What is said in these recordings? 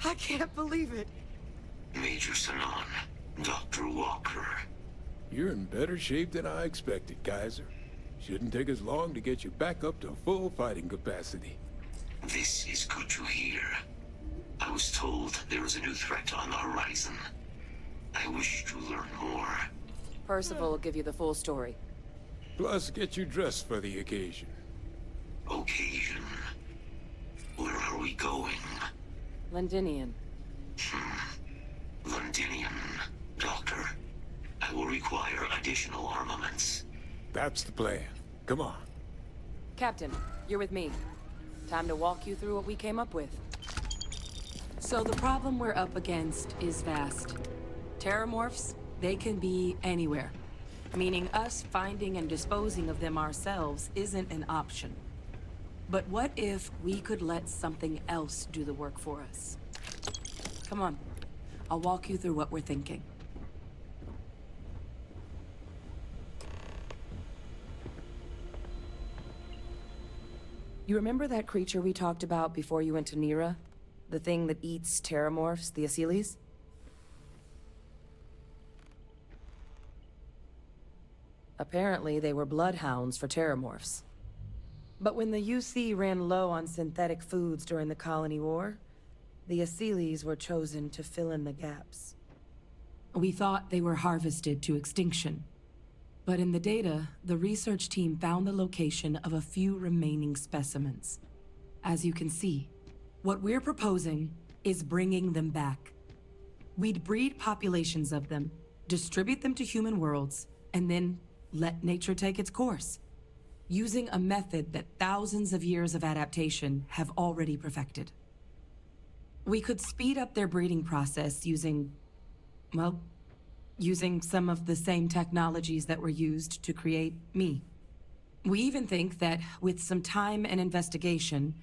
I can't believe it. Major Sanan, Dr. Walker. You're in better shape than I expected, Kaiser. Shouldn't take us long to get you back up to full fighting capacity. This is good to hear. I was told there was a new threat on the horizon. I wish to learn more. Percival will give you the full story. Plus, get you dressed for the occasion. Occasion. Where are we going? Londinian. Londinian, Doctor. I will require additional armaments. That's the plan. Come on. Captain, you're with me. Time to walk you through what we came up with. So the problem we're up against is vast. Terramorphs, they can be anywhere. Meaning us finding and disposing of them ourselves isn't an option. But what if we could let something else do the work for us? Come on. I'll walk you through what we're thinking. You remember that creature we talked about before you went to Nira? The thing that eats terramorphs, the Asylees? Apparently, they were bloodhounds for terramorphs. But when the UC ran low on synthetic foods during the Colony War, the Asylees were chosen to fill in the gaps. We thought they were harvested to extinction. But in the data, the research team found the location of a few remaining specimens. As you can see, what we're proposing is bringing them back. We'd breed populations of them, distribute them to human worlds, and then let nature take its course, using a method that thousands of years of adaptation have already perfected. We could speed up their breeding process using some of the same technologies that were used to create me. We even think that, with some time and investigation,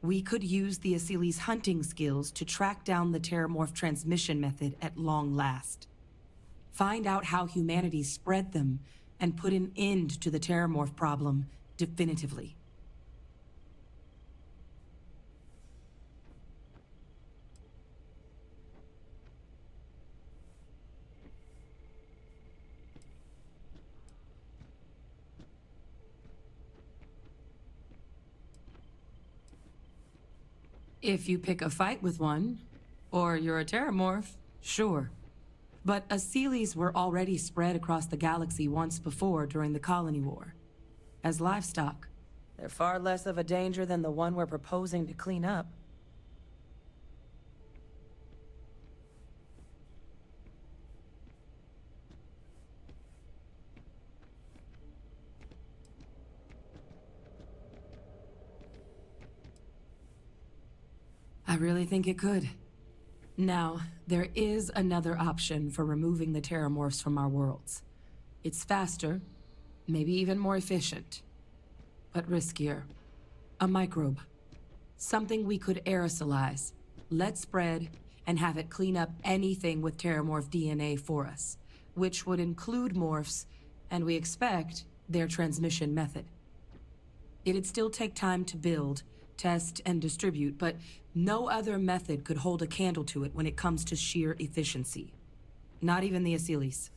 we could use the Asylees' hunting skills to track down the Terramorph transmission method at long last. Find out how humanity spread them, and put an end to the Terramorph problem definitively. If you pick a fight with one, or you're a Terramorph, sure. But Asylees were already spread across the galaxy once before during the Colony War. As livestock, they're far less of a danger than the one we're proposing to clean up. I really think it could. Now, there is another option for removing the Terramorphs from our worlds. It's faster, maybe even more efficient, but riskier. A microbe. Something we could aerosolize, let spread, and have it clean up anything with Terramorph DNA for us, which would include morphs, and we expect their transmission method. It'd still take time to build, test, and distribute, but no other method could hold a candle to it when it comes to sheer efficiency. Not even the Asylees.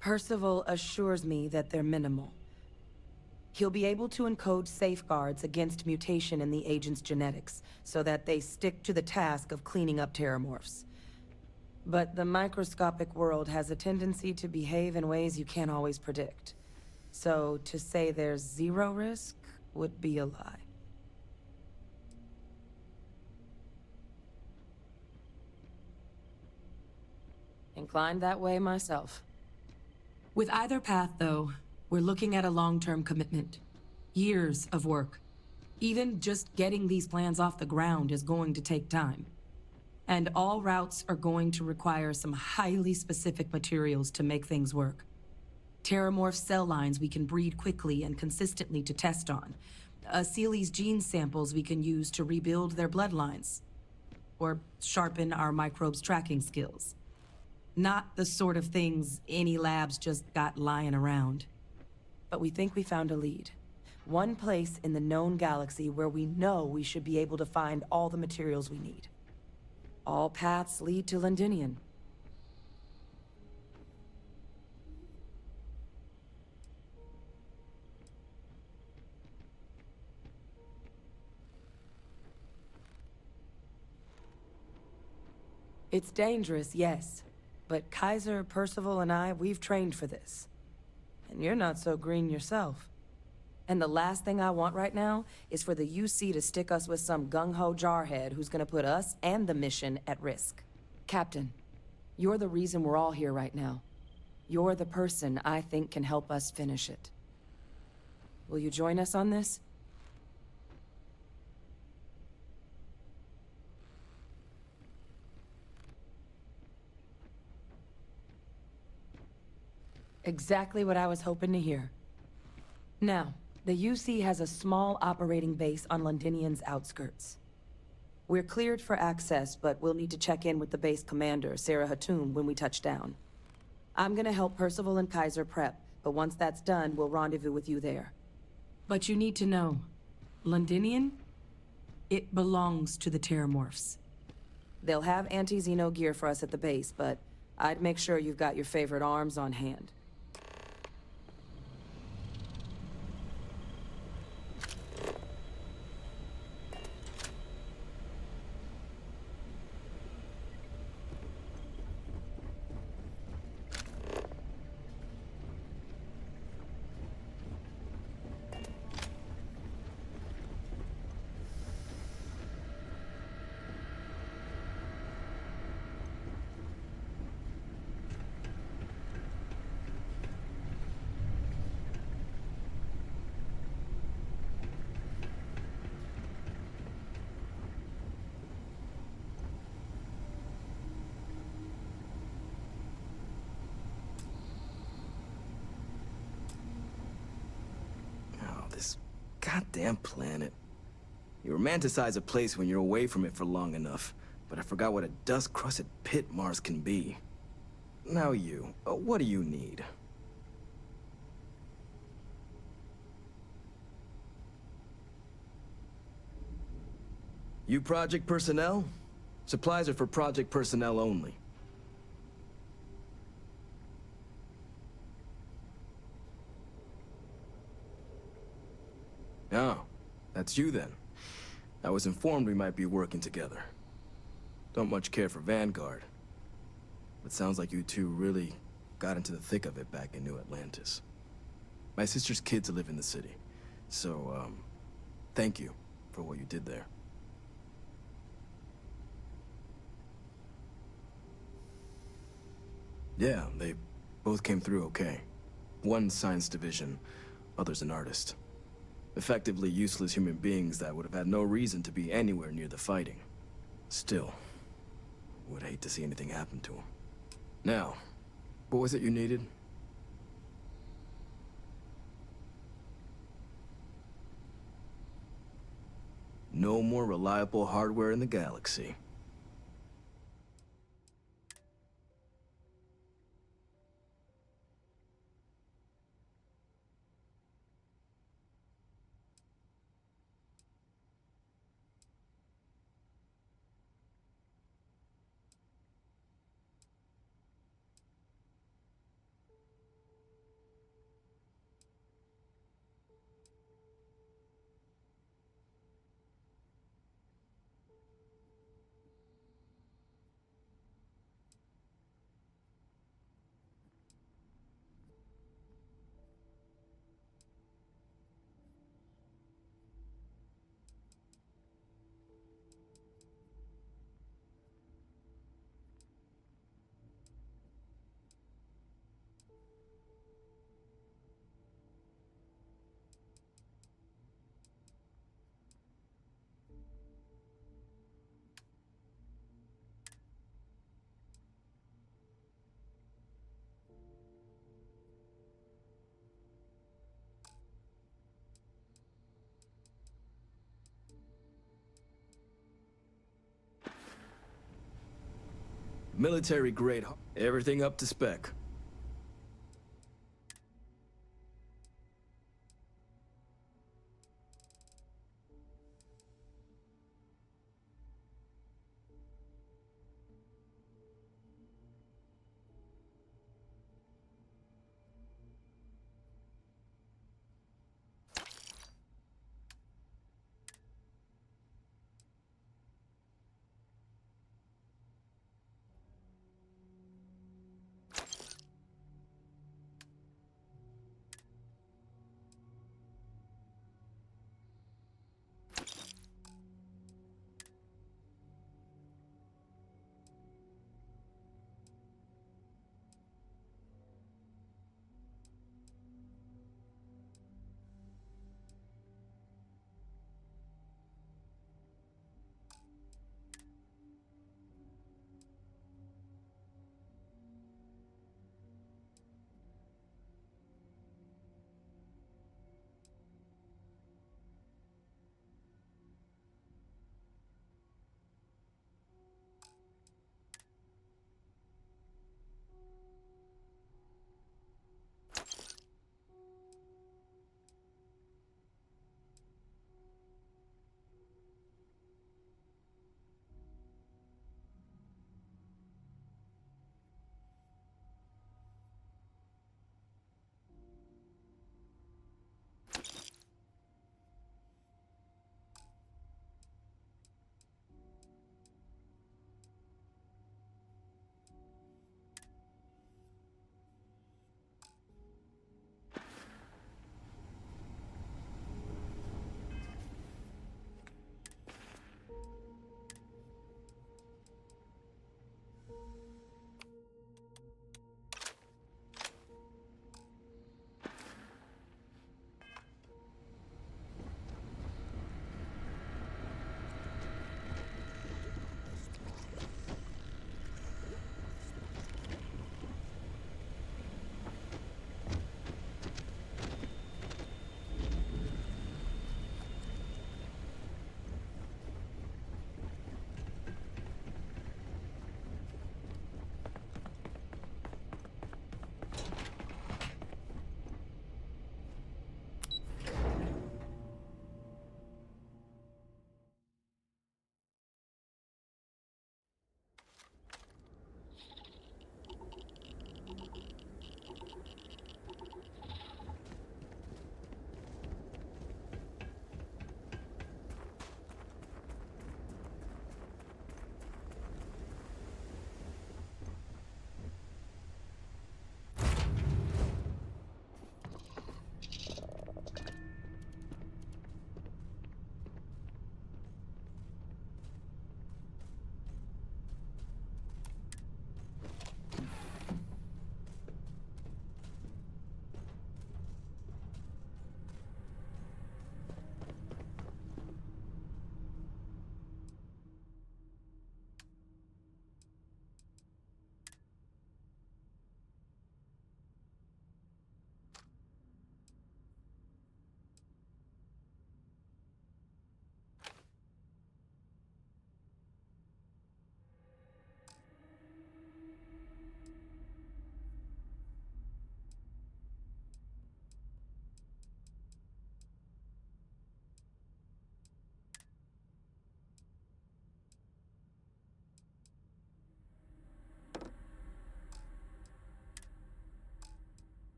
Percival assures me that they're minimal. He'll be able to encode safeguards against mutation in the agent's genetics, so that they stick to the task of cleaning up Terramorphs. But the microscopic world has a tendency to behave in ways you can't always predict. So to say there's zero risk would be a lie. Inclined that way myself. With either path, though, we're looking at a long-term commitment. Years of work. Even just getting these plans off the ground is going to take time. And all routes are going to require some highly specific materials to make things work. Terramorph cell lines we can breed quickly and consistently to test on. Asylees gene samples we can use to rebuild their bloodlines. or sharpen our microbes tracking skills. Not the sort of things any labs just got lying around. But we think we found a lead. One place in the known galaxy where we know we should be able to find all the materials we need. All paths lead to Londinian. It's dangerous, yes. But Kaiser, Percival, and I, we've trained for this. And you're not so green yourself. And the last thing I want right now is for the UC to stick us with some gung-ho jarhead who's gonna put us and the mission at risk. Captain, you're the reason we're all here right now. You're the person I think can help us finish it. Will you join us on this? Exactly what I was hoping to hear. Now, the UC has a small operating base on Londinian's outskirts. We're cleared for access, but we'll need to check in with the base commander, Sarah Hatum, when we touch down. I'm gonna help Percival and Kaiser prep, but once that's done, we'll rendezvous with you there. But you need to know, Londinian? It belongs to the Terramorphs. They'll have anti-Xeno gear for us at the base, but I'd make sure you've got your favorite arms on hand. Oh, this goddamn planet. You romanticize a place when you're away from it for long enough, but I forgot what a dust-crusted pit Mars can be. Now you, what do you need? You project personnel? Supplies are for project personnel only. Oh, that's you then. I was informed we might be working together. Don't much care for Vanguard. But sounds like you two really got into the thick of it back in New Atlantis. My sister's kids live in the city, so, thank you for what you did there. Yeah, they both came through okay. One science division, other's an artist. Effectively useless human beings that would have had no reason to be anywhere near the fighting. Still, would hate to see anything happen to them. Now, what was it you needed? No more reliable hardware in the galaxy. Military grade, everything up to spec.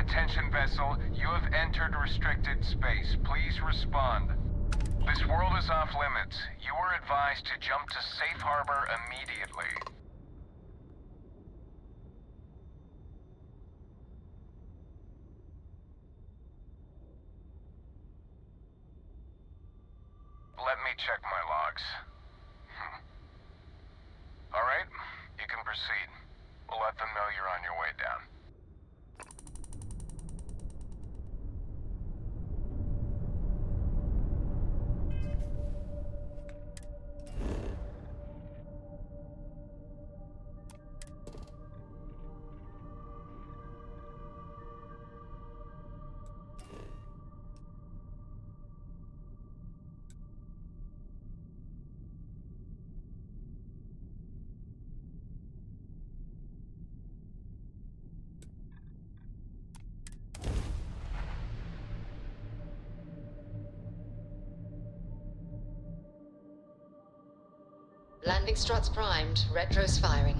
Attention vessel, you have entered restricted space. Please respond. This world is off limits. You are advised to jump to safe harbor immediately. check my logs. All right, you can proceed. We'll let them know you're on your way down. Landing struts primed, retros firing.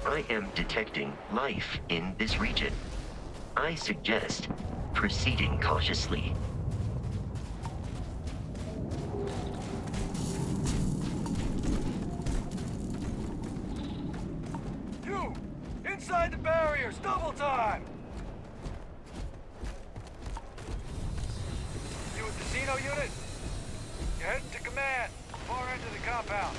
I am detecting life in this region. I suggest proceeding cautiously. You! Inside the barriers! Double time! You a casino unit? You're heading to command. Far end of the compound.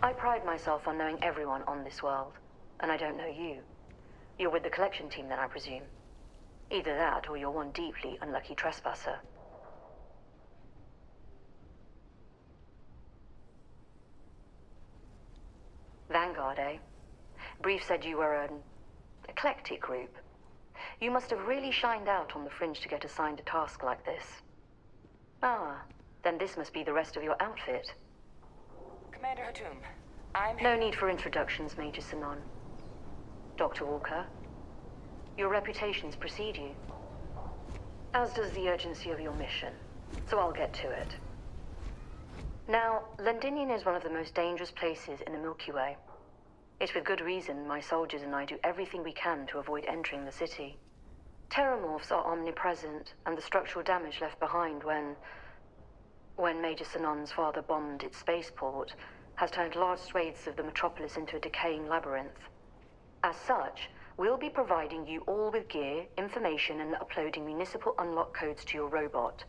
I pride myself on knowing everyone on this world, and I don't know you. You're with the collection team then, I presume. Either that, or you're one deeply unlucky trespasser. Vanguard, eh? Brief said you were an eclectic group. You must have really shined out on the fringe to get assigned a task like this. Ah, then this must be the rest of your outfit. Commander Hatum, I'm... No need for introductions, Major Sanon. Dr. Walker, your reputations precede you. As does the urgency of your mission, so I'll get to it. Now, Londinium is one of the most dangerous places in the Milky Way. It's with good reason my soldiers and I do everything we can to avoid entering the city. Terramorphs are omnipresent, and the structural damage left behind when Major Sanon's father bombed its spaceport has turned large swathes of the metropolis into a decaying labyrinth. As such, We'll be providing you all with gear, information, and uploading municipal unlock codes to your robot.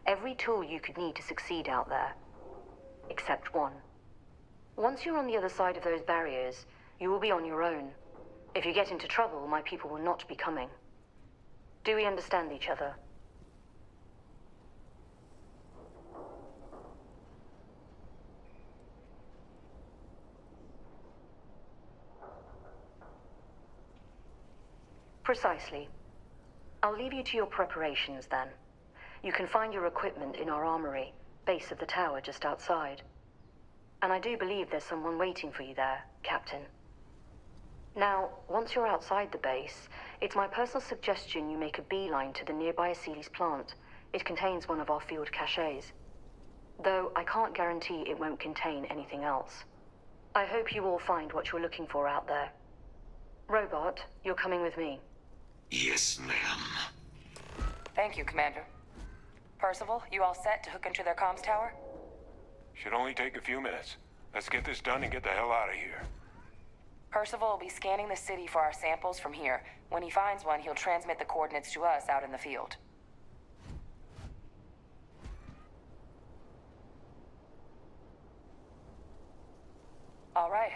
Every tool you could need to succeed out there. Except one. Once you're on the other side of those barriers, you will be on your own. If you get into trouble, my people will not be coming. Do we understand each other? Precisely. I'll leave you to your preparations then. You can find your equipment in our armory, base of the tower just outside. And I do believe there's someone waiting for you there, Captain. Now, once you're outside the base, it's my personal suggestion you make a beeline to the nearby Aceles plant. It contains one of our field caches. Though I can't guarantee it won't contain anything else. I hope you all find what you're looking for out there. Robot, you're coming with me. Yes, ma'am. Thank you, Commander. Percival, you all set to hook into their comms tower? Should only take a few minutes. Let's get this done and get the hell out of here. Percival will be scanning the city for our samples from here. When he finds one, he'll transmit the coordinates to us out in the field. All right.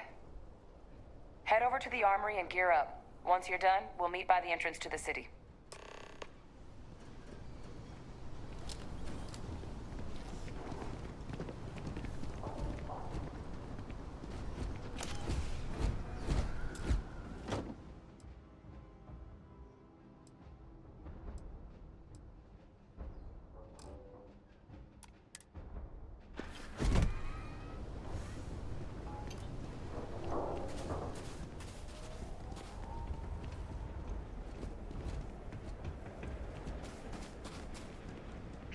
Head over to the armory and gear up. Once you're done, we'll meet by the entrance to the city.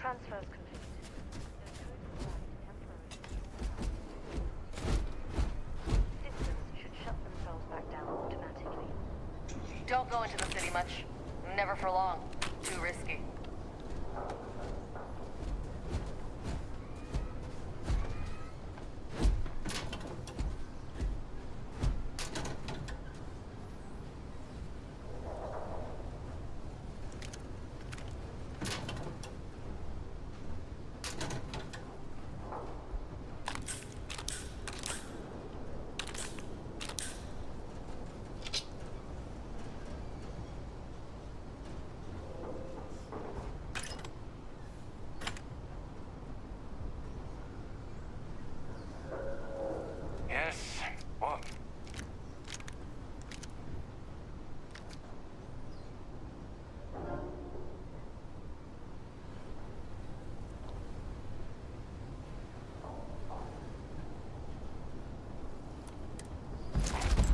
Transfers complete. Systems should shut themselves back down automatically. Don't go into the city much. Never for long. Too risky. Yes? What?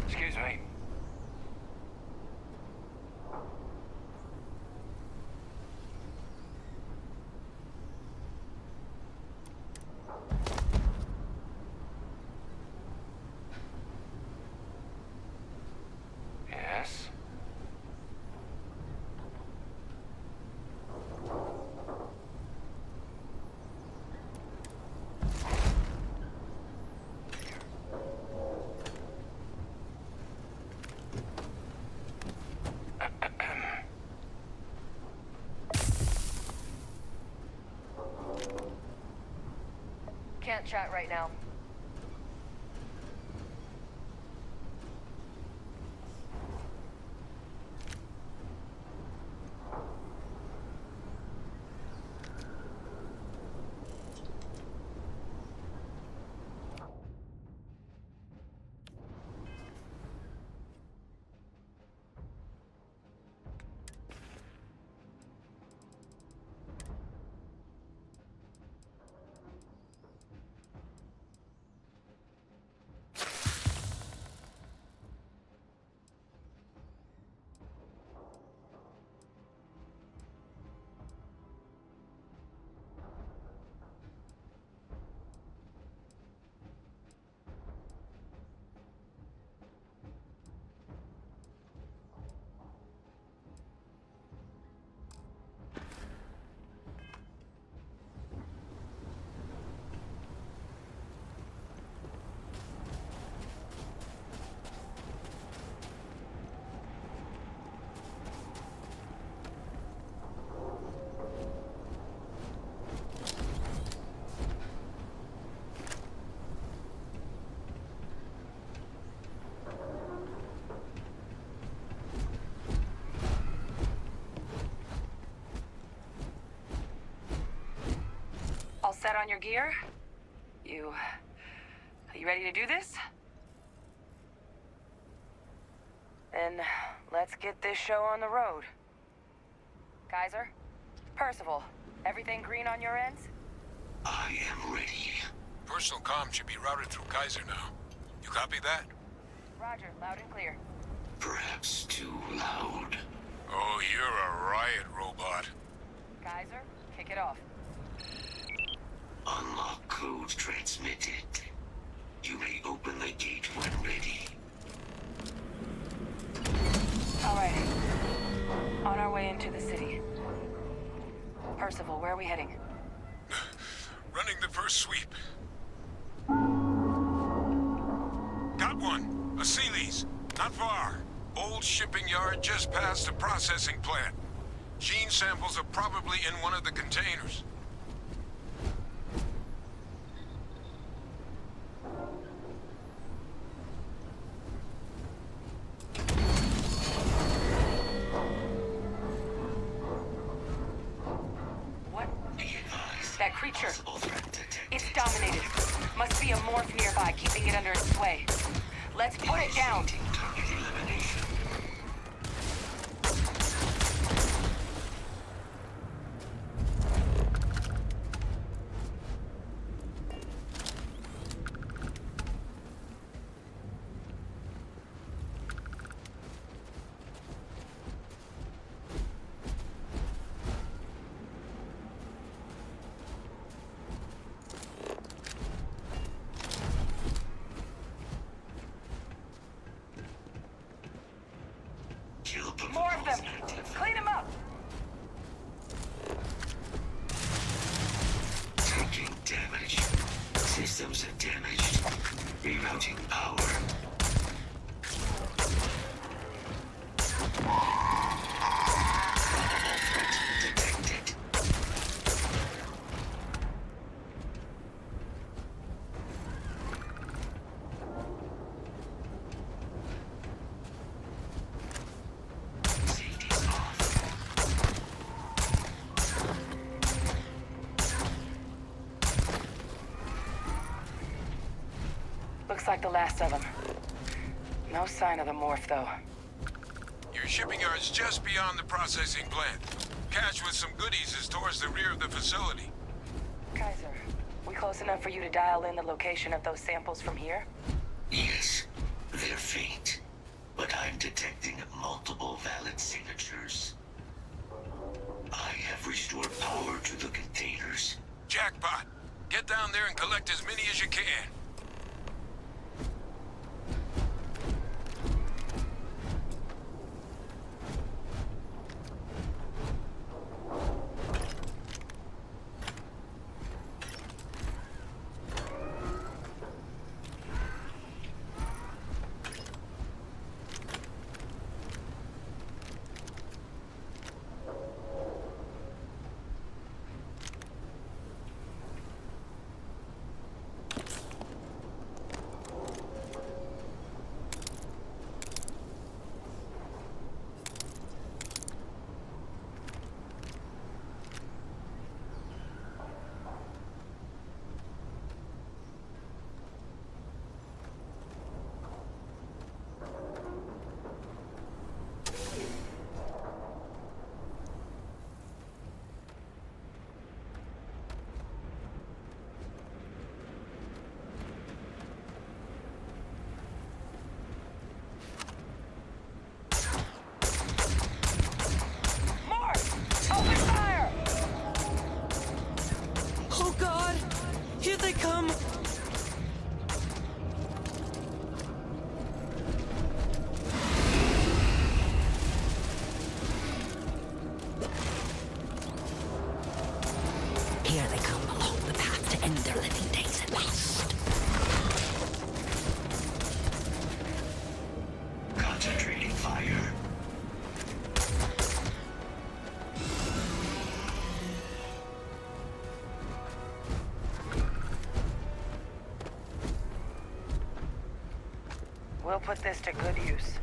Excuse me. Yes? Can't chat right now. set on your gear? Are you ready to do this? Then let's get this show on the road. Kaiser? Percival, everything green on your ends? I am ready. Personal comm should be routed through Kaiser now. You copy that? Roger, loud and clear. Perhaps too loud. Oh, you're a riot robot. Kaiser, kick it off. Unlock code transmitted. You may open the gate when ready. All right. On our way into the city. Percival, where are we heading? Running the first sweep. Got one. A Sealy's. Not far. Old shipping yard just past the processing plant. Gene samples are probably in one of the containers. What? Be advised. That creature. Possible threat detected. It's dominated. Must be a morph nearby, keeping it under its sway. Let's put it down. Initiating target elimination. Kill More of them. protocols active. Clean them up. Taking damage. Systems are damaged. Rerouting power. Probable threat detected. Safety's off. Looks like the last of them. No sign of the morph, though. Your shipping yard's just beyond the processing plant. Cache with some goodies is towards the rear of the facility. Kaiser, we close enough for you to dial in the location of those samples from here? Yes, they're faint, but I'm detecting multiple valid signatures. I have restored power to the containers. Jackpot. Get down there and collect as many as you can. Open fire! Oh God! Here they come! Here they come along the path to end their living days at last. Concentrating fire. We'll put this to good use.